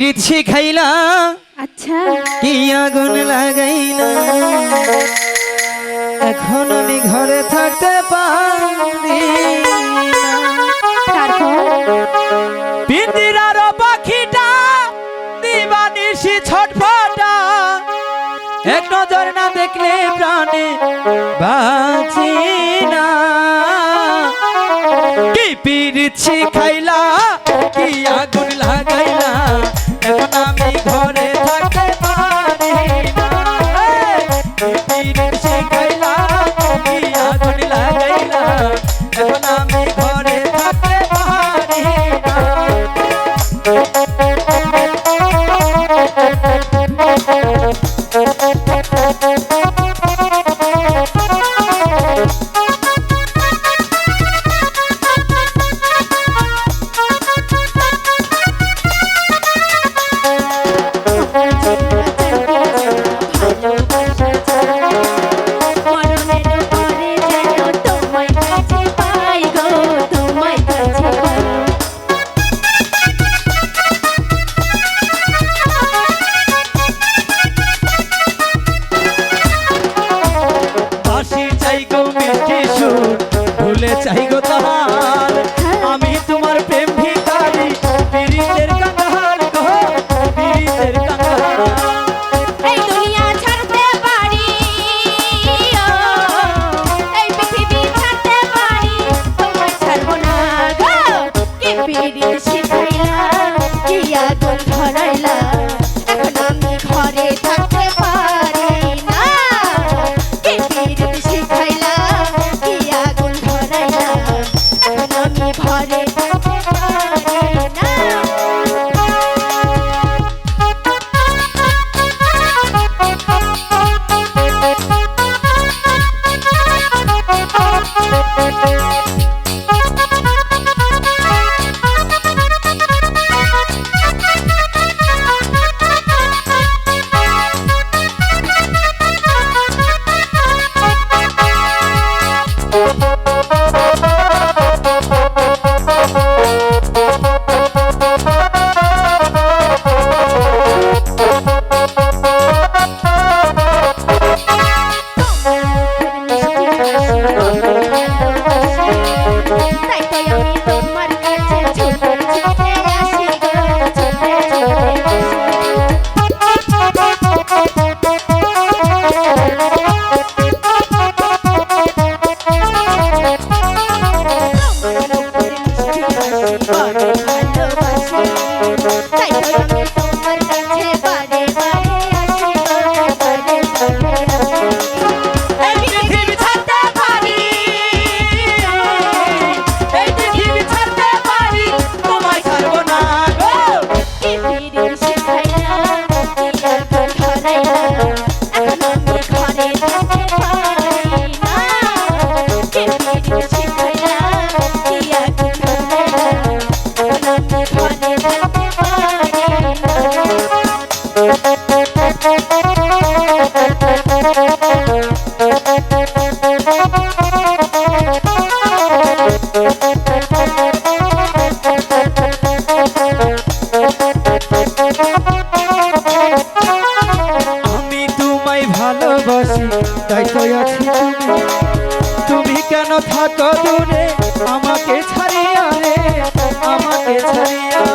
পিরিত শিখাইলা আচ্ছা কি আগুন লাগাইলা এখন আমি ঘরে থাকতে পারি পিন্দিরার পাখিটা দিবানিশি ছটফটা এক নজর না দেখলে প্রাণে বাঁচি না কি পিরিত শিখাইলা কি আগুন লাগাইলা এখন আমি ঘরে থাকতে পারি না কি পিরিত শিখাইলা কি আগুন লাগাইলা এখন আমি ঘরে থাকতে পারি না চাই গো তাহার আমি তোমার প্রেম ভিখারি পিরিতের কাঙ্গাল গো পিরিতের কাঙ্গাল এই দুনিয়া ছাড়তে পারি এই পৃথিবী ছাড়তে পারি তোমায় ছাড়ব না গো কি পিরিত শিখাইলা কি আগুন ধরাইলা এখন আমি ঘরে থাকতে পারি না কি পিরিত শিখাইলা কি আগুন ধরাইলা এখন আমি ঘরে থাকতে পারি না ভালোবাসি তাই তো আছি তুমি কেন থাকো দূরে আমাকে ছাড়িয়া রে আমাকে ছাড়িয়া